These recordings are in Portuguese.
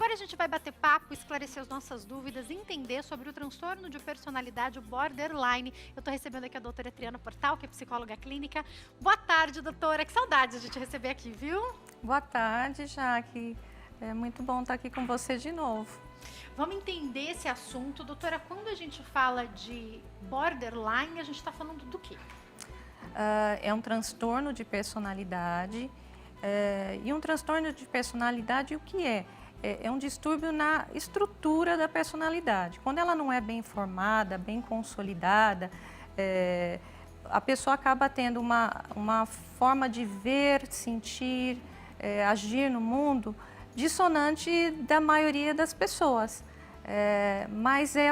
Agora a gente vai bater papo, esclarecer as nossas dúvidas, entender sobre o transtorno de personalidade borderline. Eu tô recebendo aqui a doutora Triana Portal, que é psicóloga clínica. Boa tarde, doutora. Que saudade de te receber aqui, viu? Boa tarde, Jaque. É muito bom estar aqui com você de novo. Vamos entender esse assunto. Doutora, quando a gente fala de borderline, a gente está falando do quê? É um transtorno de personalidade. E um transtorno de personalidade, o que é? É um distúrbio na estrutura da personalidade. Quando ela não é bem formada, bem consolidada, a pessoa acaba tendo uma forma de ver, sentir, agir no mundo dissonante da maioria das pessoas. Mas é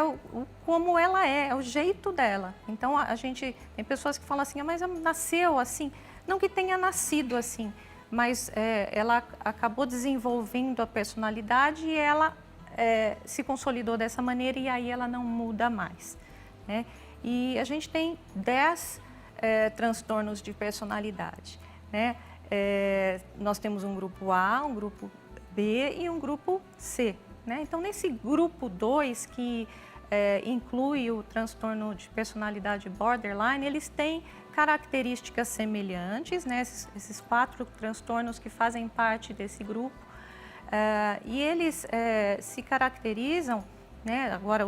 como ela é o jeito dela. Então a gente tem pessoas que falam assim, mas nasceu assim. Não que tenha nascido assim, mas ela acabou desenvolvendo a personalidade e ela se consolidou dessa maneira e aí ela não muda mais, né? E a gente tem 10 transtornos de personalidade, né? Nós temos um grupo A, um grupo B e um grupo C, né? Então, nesse grupo 2, que inclui o transtorno de personalidade borderline, eles têm características semelhantes, né? Esses 4 transtornos que fazem parte desse grupo. E eles se caracterizam, né? Agora,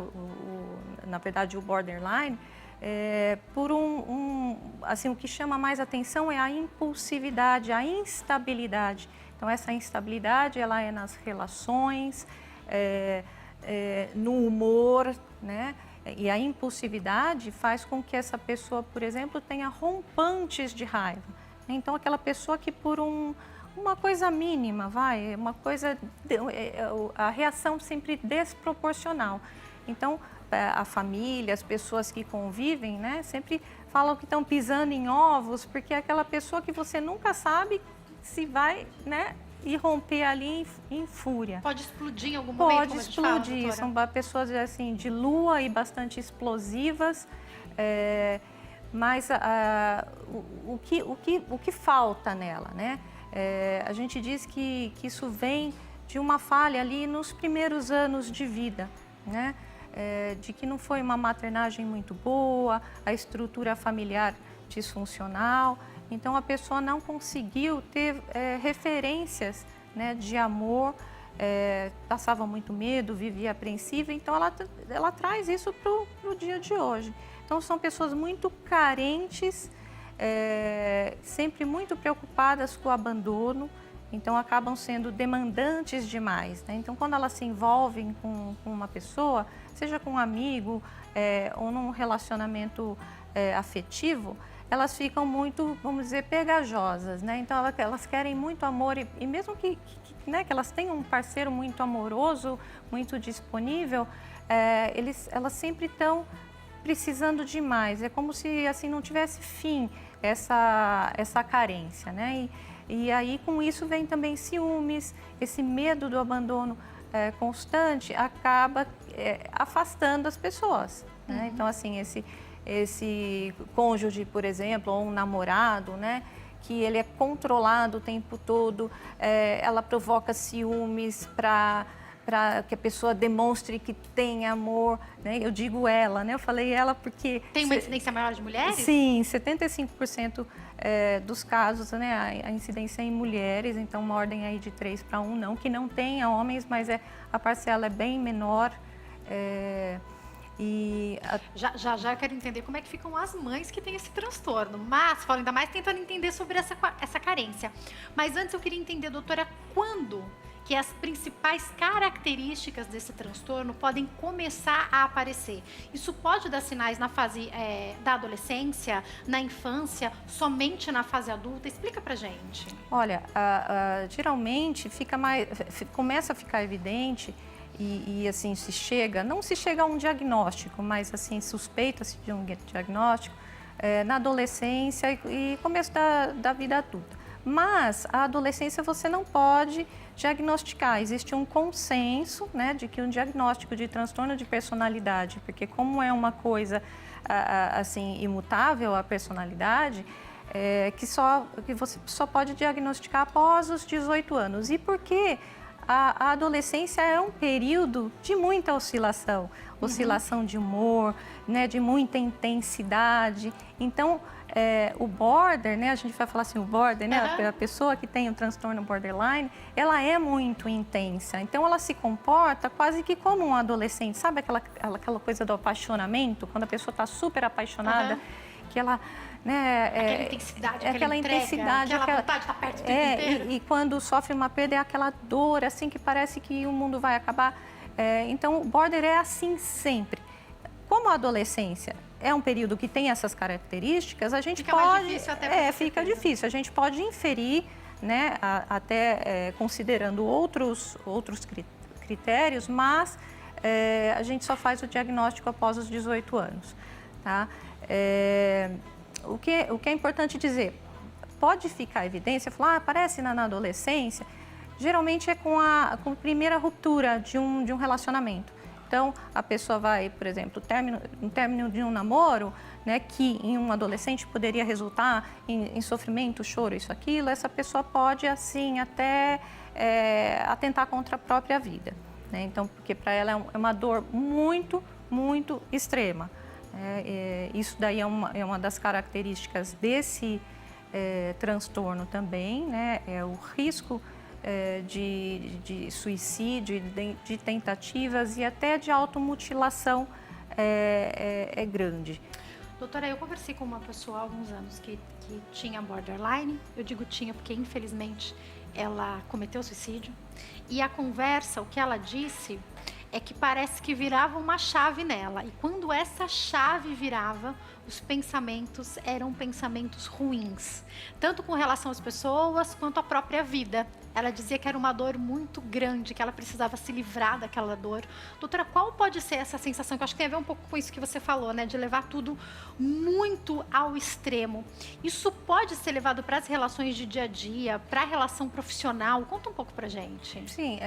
na verdade, o borderline, por assim, o que chama mais atenção é a impulsividade, a instabilidade. Então, essa instabilidade, ela é nas relações, no humor, né? E a impulsividade faz com que essa pessoa, por exemplo, tenha rompantes de raiva. Então, aquela pessoa que por uma coisa mínima, uma coisa, a reação sempre desproporcional. Então, a família, as pessoas que convivem, né, sempre falam que estão pisando em ovos, porque é aquela pessoa que você nunca sabe se vai, né, irromper ali em fúria. Pode explodir em algum momento, Pode como a gente fala, explodir, doutora? são pessoas assim, de lua e bastante explosivas, mas o que falta nela, né? A gente diz que isso vem de uma falha ali nos primeiros anos de vida, né? De que não foi uma maternagem muito boa, a estrutura familiar disfuncional. Então, a pessoa não conseguiu ter referências, né, de amor, passava muito medo, vivia apreensiva. Então, ela traz isso para o dia de hoje. Então, são pessoas muito carentes, sempre muito preocupadas com o abandono. Então, acabam sendo demandantes demais, né? Então, quando elas se envolvem com uma pessoa, seja com um amigo ou num relacionamento afetivo, elas ficam muito, vamos dizer, pegajosas, né? Então, elas querem muito amor e mesmo né, que elas tenham um parceiro muito amoroso, muito disponível, elas sempre estão precisando de mais. É como se assim não tivesse fim essa carência, né? E aí, com isso, vem também ciúmes, esse medo do abandono constante acaba afastando as pessoas, né? Então, assim, esse cônjuge, por exemplo, ou um namorado, né, que ele é controlado o tempo todo, ela provoca ciúmes para que a pessoa demonstre que tem amor, né? Eu digo ela, né? Eu falei ela porque... Tem uma incidência maior de mulheres? Sim, 75% dos casos, né, a incidência é em mulheres, então uma ordem aí de 3 para 1, não que não tenha homens, mas a parcela é bem menor. Já quero entender como é que ficam as mães que têm esse transtorno, mas falo ainda mais tentando entender sobre essa carência. Mas antes eu queria entender, doutora, quando que as principais características desse transtorno podem começar a aparecer? Isso pode dar sinais na fase da adolescência, na infância, somente na fase adulta? Explica pra gente. Olha, geralmente começa a ficar evidente e assim não se chega a um diagnóstico, mas assim suspeita-se de um diagnóstico na adolescência e começo da vida adulta. Mas a adolescência você não pode diagnosticar, existe um consenso, né, de que um diagnóstico de transtorno de personalidade, porque como é uma coisa assim imutável a personalidade, que você só pode diagnosticar após os 18 anos. E por que a adolescência é um período de muita oscilação, oscilação de humor, né, de muita intensidade. Então, o border, né, a gente vai falar assim, o border, né, a pessoa que tem o transtorno borderline, ela é muito intensa. Então, ela se comporta quase que como um adolescente. Sabe aquela coisa do apaixonamento? Quando a pessoa está super apaixonada, que ela... Né, aquela intensidade, aquela entrega, intensidade, aquela vontade de estar perto do tempo inteiro. E quando sofre uma perda, é aquela dor, assim, que parece que o mundo vai acabar. Então, o border é assim sempre. Como a adolescência é um período que tem essas características, a gente fica pode... mais difícil até fica difícil. A gente pode inferir, né, até considerando outros critérios, mas a gente só faz o diagnóstico após os 18 anos, tá? O que é importante dizer, pode ficar evidência, falar, aparece na adolescência, geralmente é com a primeira ruptura de um relacionamento. Então, a pessoa vai, por exemplo, no término de um namoro, né, que em um adolescente poderia resultar em sofrimento, choro, isso, aquilo, essa pessoa pode, assim, até atentar contra a própria vida, né? Então, porque para ela é uma dor muito, muito extrema. Isso daí é uma das características desse transtorno também, né? É o risco de suicídio, de tentativas e até de automutilação é grande. Doutora, eu conversei com uma pessoa há alguns anos que tinha borderline. Eu digo tinha porque, infelizmente, ela cometeu suicídio. E a conversa, o que ela disse, é que parece que virava uma chave nela. E quando essa chave virava, os pensamentos eram pensamentos ruins. Tanto com relação às pessoas, quanto à própria vida. Ela dizia que era uma dor muito grande, que ela precisava se livrar daquela dor. Doutora, qual pode ser essa sensação? Que eu acho que tem a ver um pouco com isso que você falou, né? De levar tudo muito ao extremo. Isso pode ser levado para as relações de dia a dia, para a relação profissional? Conta um pouco pra gente. Sim,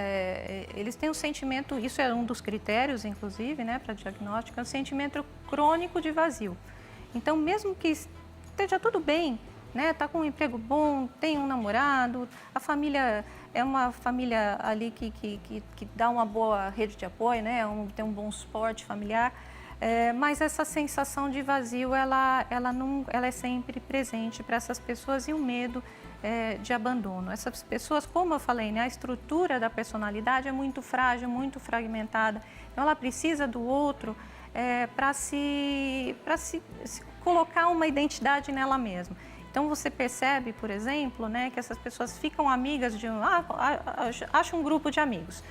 eles têm um sentimento, isso é um dos critérios, inclusive, né, para diagnóstico, é um sentimento crônico de vazio. Então, mesmo que esteja tudo bem, né, tá com um emprego bom, tem um namorado, a família é uma família ali que dá uma boa rede de apoio, né, tem um bom suporte familiar, mas essa sensação de vazio, ela é sempre presente para essas pessoas e o medo de abandono. Essas pessoas, como eu falei, né, a estrutura da personalidade é muito frágil, muito fragmentada, então ela precisa do outro para se colocar uma identidade nela mesma. Então, você percebe, por exemplo, né, que essas pessoas ficam amigas acha um grupo de amigos.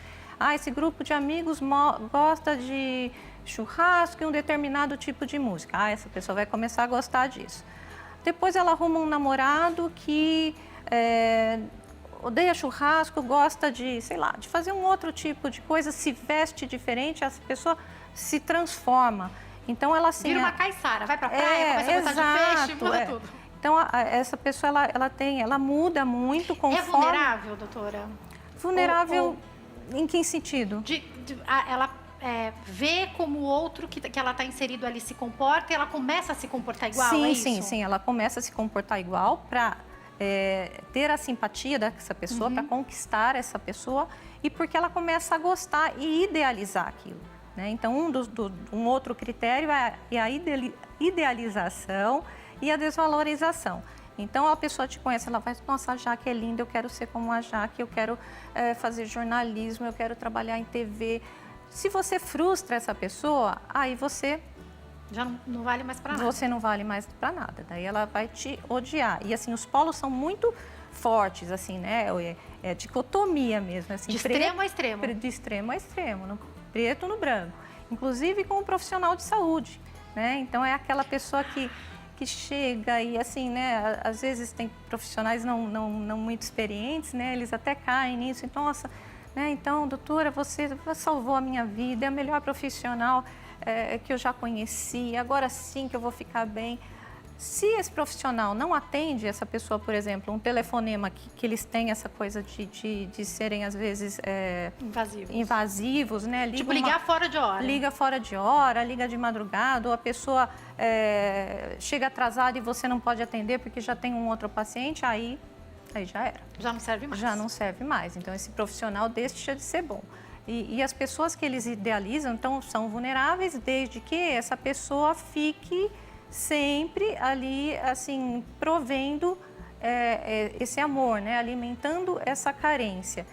Esse grupo de amigos gosta de churrasco e um determinado tipo de música. Essa pessoa vai começar a gostar disso. Depois ela arruma um namorado que odeia churrasco, gosta de, sei lá, de fazer um outro tipo de coisa, se veste diferente, essa pessoa se transforma. Então, ela assim... Vira uma caiçara, vai pra praia, começa a gostar de peixe, muda tudo. Então, ela ela muda muito conforme... É vulnerável, doutora? Vulnerável em que sentido? Ela vê como o outro que ela está inserido ali se comporta e ela começa a se comportar igual, Sim, ela começa a se comportar igual para ter a simpatia dessa pessoa, para conquistar essa pessoa e porque ela começa a gostar e idealizar aquilo, né? Então, um outro critério é a idealização e a desvalorização. Então, a pessoa te conhece, ela vai, nossa, a Jaque é linda, eu quero ser como a Jaque, eu quero fazer jornalismo, eu quero trabalhar em TV. Se você frustra essa pessoa, aí você... já não vale mais para nada. Você não vale mais para nada, daí ela vai te odiar. E assim, os polos são muito fortes, assim, né? É dicotomia mesmo. Assim, de extremo a extremo. De extremo a extremo, no preto no branco. Inclusive com um profissional de saúde, né? Então, é aquela pessoa que chega e assim, né, às vezes tem profissionais não muito experientes, né, eles até caem nisso, então, nossa, né, então, doutora, você salvou a minha vida, é a melhor profissional que eu já conheci, agora sim que eu vou ficar bem. Se esse profissional não atende essa pessoa, por exemplo, um telefonema que eles têm essa coisa de serem, às vezes, invasivos, né? Tipo, ligar fora de hora. Liga fora de hora, liga de madrugada, ou a pessoa chega atrasada e você não pode atender porque já tem um outro paciente, aí aí já era. Já não serve mais. Já não serve mais. Então, esse profissional deixa de ser bom. E as pessoas que eles idealizam, então, são vulneráveis desde que essa pessoa fique sempre ali, assim, provendo esse amor, né? Alimentando essa carência.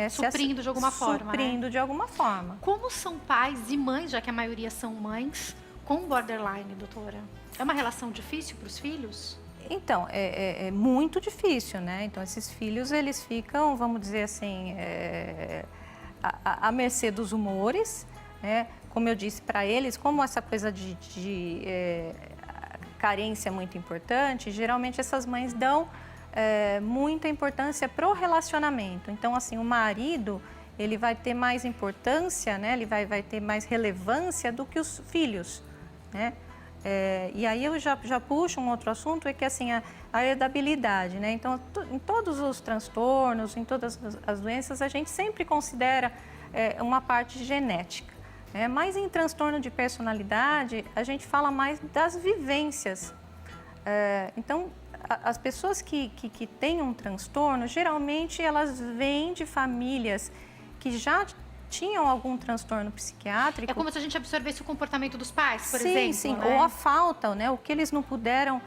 Suprindo de alguma forma, Suprindo de alguma forma. Como são pais e mães, já que a maioria são mães, com borderline, doutora? É uma relação difícil para os filhos? Então, é muito difícil, né? Então, esses filhos, eles ficam, vamos dizer assim, à mercê dos humores, né? Como eu disse para eles, como essa coisa de carência é muito importante, geralmente essas mães dão muita importância para o relacionamento. Então, assim, o marido, ele vai ter mais importância, né? Ele vai ter mais relevância do que os filhos, né? E aí eu já puxo um outro assunto, é que assim, a herdabilidade, né? Então, em todos os transtornos, em todas as doenças, a gente sempre considera uma parte genética. Mas em transtorno de personalidade, a gente fala mais das vivências. Então, as pessoas que têm um transtorno, geralmente elas vêm de famílias que já tinham algum transtorno psiquiátrico. É como se a gente absorvesse o comportamento dos pais, por exemplo. Sim, né? Ou a falta, né? O que eles não puderam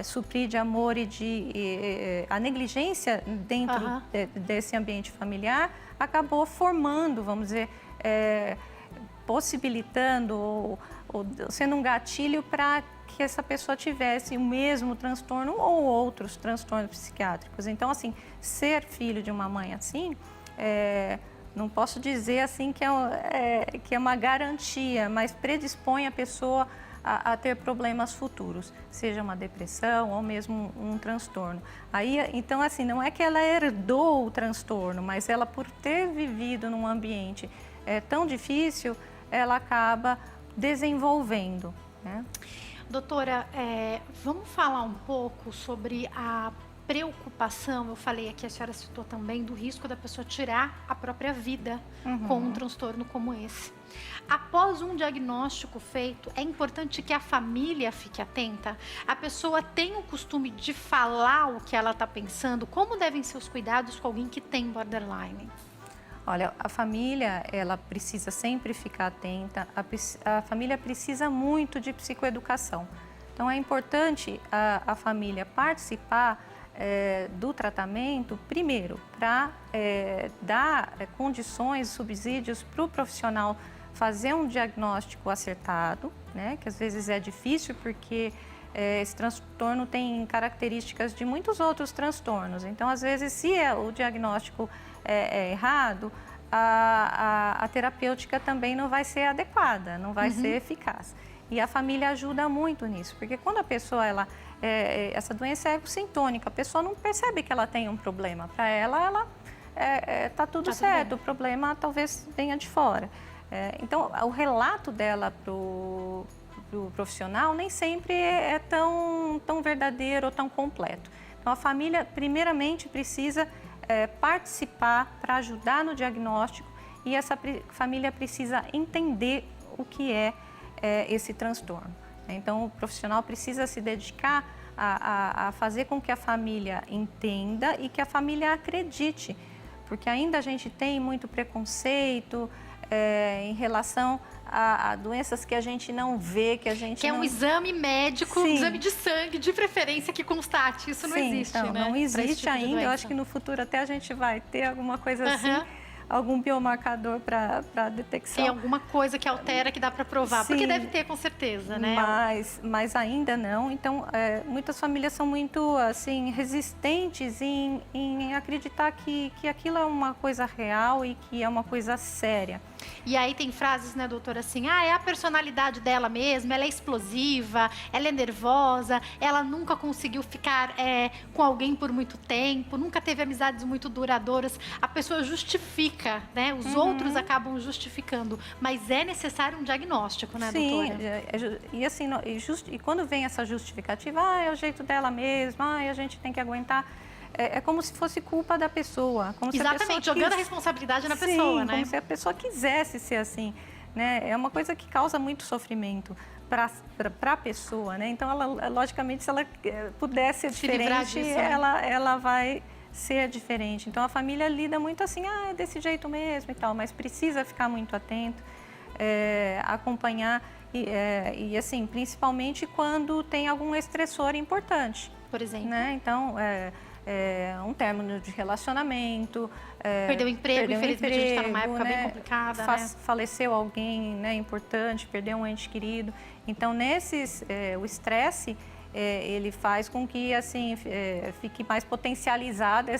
suprir de amor e a negligência dentro desse ambiente familiar acabou formando, vamos dizer, possibilitando ou sendo um gatilho para que essa pessoa tivesse o mesmo transtorno ou outros transtornos psiquiátricos. Então, assim, ser filho de uma mãe assim, não posso dizer assim que é uma garantia, mas predispõe a pessoa a ter problemas futuros, seja uma depressão ou mesmo um transtorno. Aí, então, assim, não é que ela herdou o transtorno, mas ela, por ter vivido num ambiente tão difícil, ela acaba desenvolvendo, né? Doutora, vamos falar um pouco sobre a preocupação, eu falei aqui, a senhora citou também, do risco da pessoa tirar a própria vida com um transtorno como esse. Após um diagnóstico feito, é importante que a família fique atenta? A pessoa tem o costume de falar o que ela está pensando? Como devem ser os cuidados com alguém que tem borderline? Olha, a família, ela precisa sempre ficar atenta, a família precisa muito de psicoeducação. Então, é importante a família participar do tratamento, primeiro, para dar condições, subsídios para o profissional fazer um diagnóstico acertado, né? Que às vezes é difícil porque esse transtorno tem características de muitos outros transtornos. Então, às vezes, se o diagnóstico é errado, a terapêutica também não vai ser adequada, não vai ser eficaz. E a família ajuda muito nisso, porque quando a pessoa, essa doença é sintônica, a pessoa não percebe que ela tem um problema. Para ela tá tudo certo, o problema talvez venha de fora. Então, o relato dela pro profissional nem sempre é tão verdadeiro ou tão completo. Então, a família, primeiramente, precisa participar para ajudar no diagnóstico e essa família precisa entender o que é esse transtorno. Então, o profissional precisa se dedicar a fazer com que a família entenda e que a família acredite, porque ainda a gente tem muito preconceito em relação a doenças que a gente não vê, que a gente que é um exame médico, um exame de sangue, de preferência, que constate. Isso não existe, então, né? Não existe tipo ainda. Eu acho que no futuro até a gente vai ter alguma coisa assim, algum biomarcador para detecção. Tem alguma coisa que altera, que dá para provar, porque deve ter, com certeza, né? Mas ainda não. Então, muitas famílias são muito, assim, resistentes em acreditar que aquilo é uma coisa real e que é uma coisa séria. E aí tem frases, né, doutora, assim, é a personalidade dela mesma, ela é explosiva, ela é nervosa, ela nunca conseguiu ficar com alguém por muito tempo, nunca teve amizades muito duradouras. A pessoa justifica, né? Os outros acabam justificando, mas é necessário um diagnóstico, né, doutora? Sim, e assim, e quando vem essa justificativa, é o jeito dela mesma, a gente tem que aguentar. É como se fosse culpa da pessoa. Como Exatamente, jogando a responsabilidade na pessoa, né? Como se a pessoa quisesse ser assim, né? É uma coisa que causa muito sofrimento. para a pessoa, né? Então, ela, logicamente, se ela pudesse ser diferente, disso, né? ela vai ser diferente. Então, a família lida muito assim, é desse jeito mesmo e tal, mas precisa ficar muito atento, acompanhar e assim, principalmente quando tem algum estressor importante. Por exemplo? Né? Então, um término de relacionamento. Perdeu o emprego, infelizmente a gente está numa época bem complicada, né? Faleceu alguém, né, importante, perdeu um ente querido. Então, o estresse, ele faz com que, assim, fique mais potencializada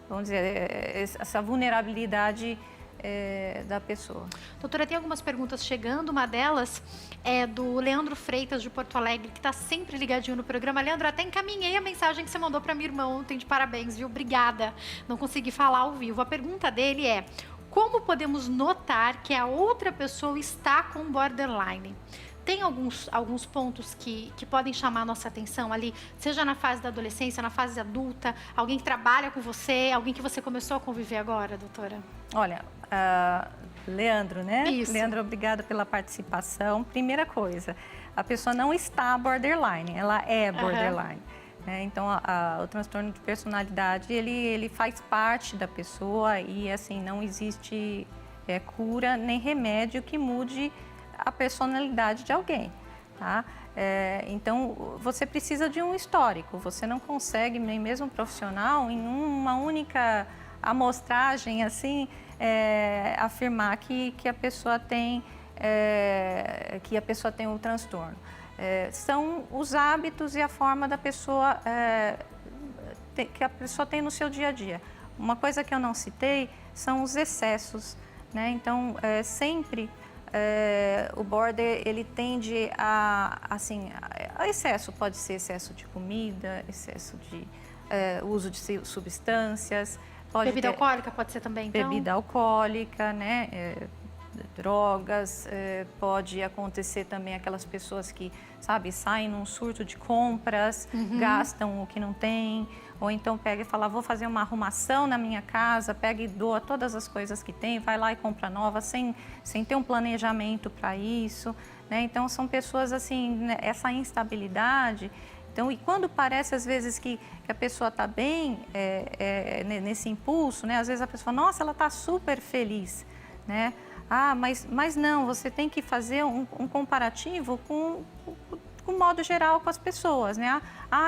vamos dizer, essa vulnerabilidade da pessoa. Doutora, tem algumas perguntas chegando, uma delas é do Leandro Freitas, de Porto Alegre, que está sempre ligadinho no programa. Leandro, até encaminhei a mensagem que você mandou para minha irmã ontem, de parabéns, viu? Obrigada, não consegui falar ao vivo. A pergunta dele é: como podemos notar que a outra pessoa está com borderline? Tem alguns pontos que podem chamar a nossa atenção ali, seja na fase da adolescência, na fase adulta, alguém que trabalha com você, alguém que você começou a conviver agora, doutora? Olha, Leandro, né? Isso. Leandro, obrigada pela participação. Primeira coisa, a pessoa não está borderline, ela é borderline. Né? Então, o transtorno de personalidade, ele faz parte da pessoa e, assim, não existe cura nem remédio que mude a personalidade de alguém, tá? Então, você precisa de um histórico, você não consegue, nem mesmo profissional, em uma única amostragem, assim, afirmar que a pessoa tem o transtorno. São os hábitos e a forma da pessoa, que a pessoa tem no seu dia a dia. Uma coisa que eu não citei são os excessos, né? Então, sempre... o border, ele tende a excesso, pode ser excesso de comida, excesso de uso de substâncias. Bebida alcoólica pode ser também, então? Bebida alcoólica, né? Drogas, pode acontecer também aquelas pessoas que, sabe, saem num surto de compras, gastam o que não tem, ou então pega e fala, vou fazer uma arrumação na minha casa, pega e doa todas as coisas que tem, vai lá e compra nova, sem ter um planejamento para isso, né? Então, são pessoas assim, né, essa instabilidade. Então, e quando parece às vezes que a pessoa está bem, nesse impulso, né? Às vezes a pessoa, nossa, ela está super feliz, né? Mas não, você tem que fazer um comparativo com o modo geral com as pessoas, né?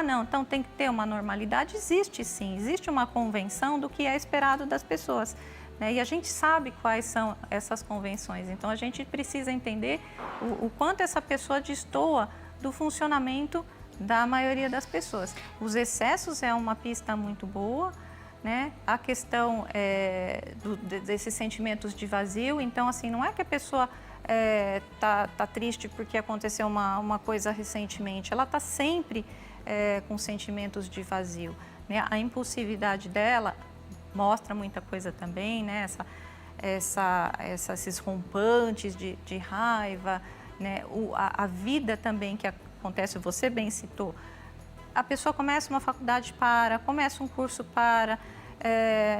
Não, então tem que ter uma normalidade. Existe sim, existe uma convenção do que é esperado das pessoas, né? E a gente sabe quais são essas convenções, então a gente precisa entender o quanto essa pessoa destoa do funcionamento da maioria das pessoas. Os excessos é uma pista muito boa, né? A questão desses sentimentos de vazio, então assim, não é que a pessoa tá triste porque aconteceu uma coisa recentemente, ela está sempre com sentimentos de vazio, né? A impulsividade dela mostra muita coisa também, né? Esses rompantes de raiva, né? A vida também que acontece, você bem citou, a pessoa começa uma faculdade começa um curso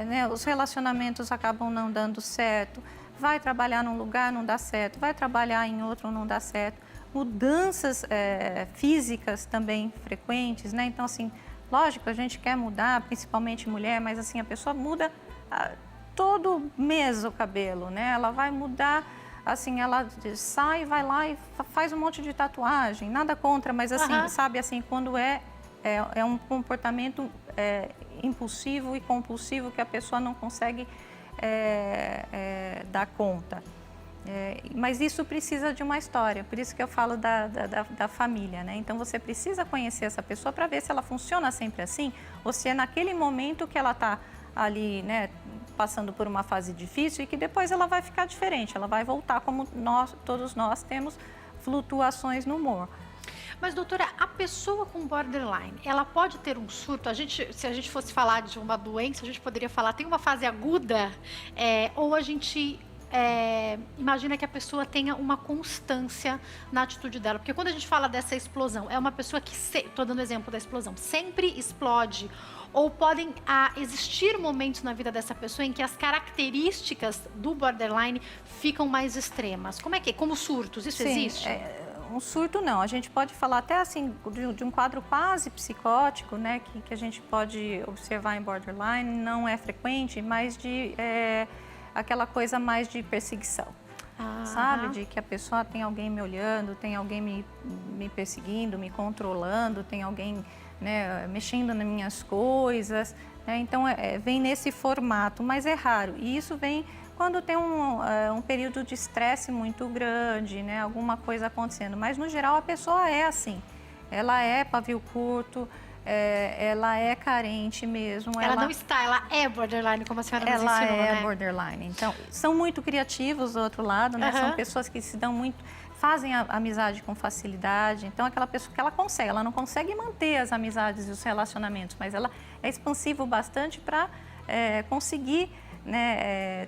né? Os relacionamentos acabam não dando certo, vai trabalhar num lugar, não dá certo, vai trabalhar em outro, não dá certo. Mudanças físicas também frequentes, né? Então, assim, lógico, a gente quer mudar, principalmente mulher, mas assim, a pessoa muda todo mês o cabelo, né? Ela vai mudar, assim, ela sai, vai lá e faz um monte de tatuagem, nada contra, mas assim, sabe, assim, quando é um comportamento impulsivo e compulsivo que a pessoa não consegue dar conta. Mas isso precisa de uma história, por isso que eu falo da família, né? Então, você precisa conhecer essa pessoa para ver se ela funciona sempre assim, ou se é naquele momento que ela está ali, né, passando por uma fase difícil e que depois ela vai ficar diferente, ela vai voltar como todos nós temos flutuações no humor. Mas, doutora, a pessoa com borderline, ela pode ter um surto? Se a gente fosse falar de uma doença, a gente poderia falar, tem uma fase aguda, ou a gente imagina que a pessoa tenha uma constância na atitude dela. Porque quando a gente fala dessa explosão, é uma pessoa que, estou dando exemplo da explosão, sempre explode. Ou podem existir momentos na vida dessa pessoa em que as características do borderline ficam mais extremas. Como surtos? Isso Sim, existe? Um surto não, a gente pode falar até assim de um quadro quase psicótico, né, que a gente pode observar em borderline, não é frequente, mas de aquela coisa mais de perseguição, sabe? De que a pessoa tem alguém me olhando, tem alguém me perseguindo, me controlando, tem alguém, né, mexendo nas minhas coisas, né? Então vem nesse formato, mas é raro, e isso vem quando tem um período de estresse muito grande, né? Alguma coisa acontecendo. Mas, no geral, a pessoa é assim. Ela é pavio curto, ela é carente mesmo. Ela não está, ela é borderline, como a senhora nos ensinou, Ela é né? borderline. Então, são muito criativos do outro lado, né? São pessoas que se dão muito... Fazem a amizade com facilidade. Então, aquela pessoa que ela consegue. Ela não consegue manter as amizades e os relacionamentos, mas ela é expansiva bastante para conseguir... né,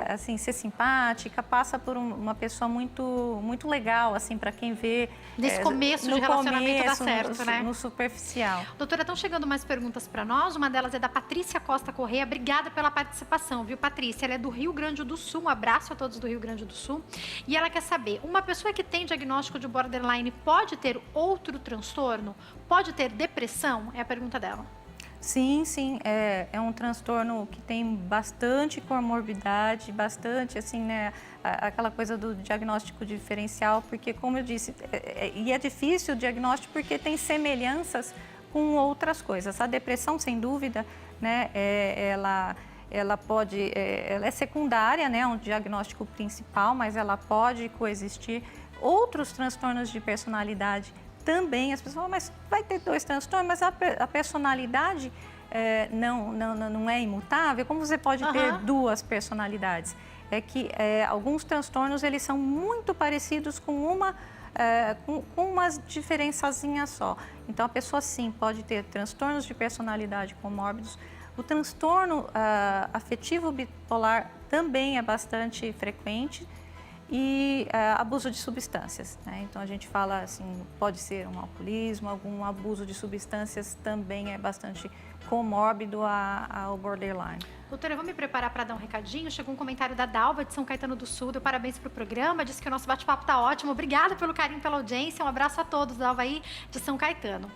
assim, ser simpática, passa por uma pessoa muito legal, assim, para quem vê. Nesse começo de relacionamento dá certo, né? No superficial. Doutora, estão chegando mais perguntas para nós. Uma delas é da Patrícia Costa Correia. Obrigada pela participação, viu, Patrícia? Ela é do Rio Grande do Sul. Um abraço a todos do Rio Grande do Sul. E ela quer saber, uma pessoa que tem diagnóstico de borderline pode ter outro transtorno? Pode ter depressão? É a pergunta dela. Sim, sim, é um transtorno que tem bastante comorbidade, bastante, assim, né, aquela coisa do diagnóstico diferencial, porque, como eu disse, e é difícil o diagnóstico porque tem semelhanças com outras coisas. A depressão, sem dúvida, né, ela pode, ela é secundária, né, um diagnóstico principal, mas ela pode coexistir. Outros transtornos de personalidade também, as pessoas falam, mas vai ter 2 transtornos, mas a personalidade não é imutável? Como você pode ter 2 personalidades? É que alguns transtornos, eles são muito parecidos com umas diferençazinhas só. Então, a pessoa, sim, pode ter transtornos de personalidade comórbidos. O transtorno afetivo bipolar também é bastante frequente. E abuso de substâncias, né? Então, a gente fala assim, pode ser um alcoolismo, algum abuso de substâncias também é bastante comórbido ao borderline. Doutora, eu vou me preparar para dar um recadinho. Chegou um comentário da Dalva, de São Caetano do Sul, deu parabéns para o programa, disse que o nosso bate-papo está ótimo. Obrigada pelo carinho, pela audiência. Um abraço a todos, Dalva aí, de São Caetano.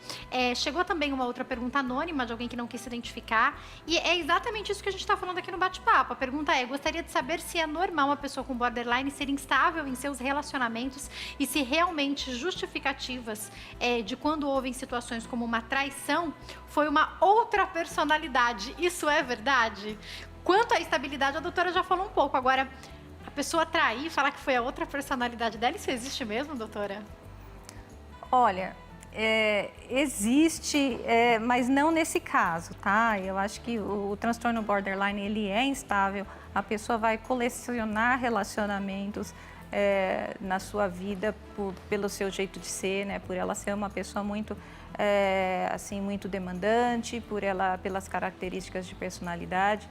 Chegou também uma outra pergunta anônima, de alguém que não quis se identificar. E é exatamente isso que a gente está falando aqui no bate-papo. A pergunta é, gostaria de saber se é normal uma pessoa com borderline ser instável em seus relacionamentos e se realmente justificativas de quando houve situações como uma traição, foi uma outra personalidade. Isso é verdade? Quanto à estabilidade, a doutora já falou um pouco. Agora, a pessoa trair e falar que foi a outra personalidade dela, isso existe mesmo, doutora? Olha, existe, mas não nesse caso, tá? Eu acho que o transtorno borderline, ele é instável. A pessoa vai colecionar relacionamentos na sua vida pelo seu jeito de ser, né? Por ela ser uma pessoa muito, assim, muito demandante, pelas características de personalidade.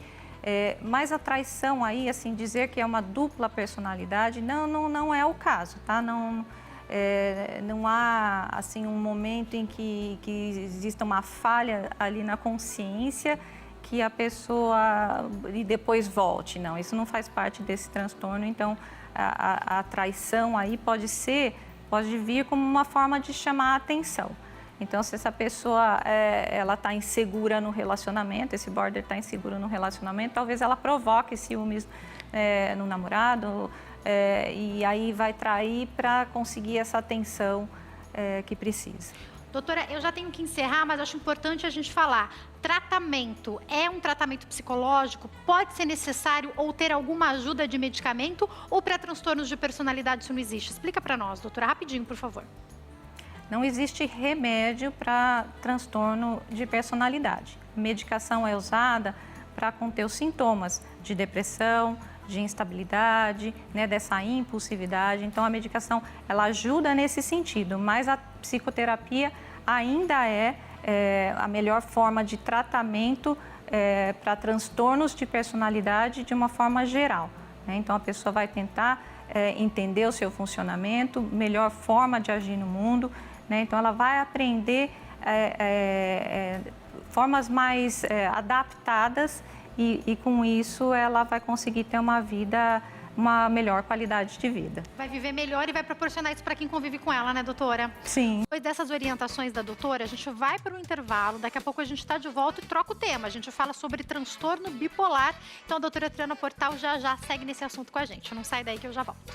Mas a traição aí, assim, dizer que é uma dupla personalidade, não é o caso, tá? Não há, assim, um momento em que exista uma falha ali na consciência que a pessoa e depois volte. Não, isso não faz parte desse transtorno. Então, a traição aí pode vir como uma forma de chamar a atenção. Então, se essa pessoa ela está insegura no relacionamento, esse border está inseguro no relacionamento, talvez ela provoque ciúmes no namorado e aí vai trair para conseguir essa atenção que precisa. Doutora, eu já tenho que encerrar, mas acho importante a gente falar. Tratamento é um tratamento psicológico? Pode ser necessário ou ter alguma ajuda de medicamento? Ou para transtornos de personalidade isso não existe? Explica para nós, doutora, rapidinho, por favor. Não existe remédio para transtorno de personalidade. A medicação é usada para conter os sintomas de depressão, de instabilidade, né, dessa impulsividade. Então, a medicação ela ajuda nesse sentido, mas a psicoterapia ainda é a melhor forma de tratamento para transtornos de personalidade de uma forma geral, né? Então, a pessoa vai tentar entender o seu funcionamento, melhor forma de agir no mundo, né? Então, ela vai aprender formas mais adaptadas e com isso ela vai conseguir ter uma vida uma melhor qualidade de vida. Vai viver melhor e vai proporcionar isso para quem convive com ela, né, doutora? Sim. Depois dessas orientações da doutora, a gente vai para o intervalo. Daqui a pouco a gente está de volta e troca o tema. A gente fala sobre transtorno bipolar. Então a doutora Triana Portal já segue nesse assunto com a gente. Não sai daí que eu já volto.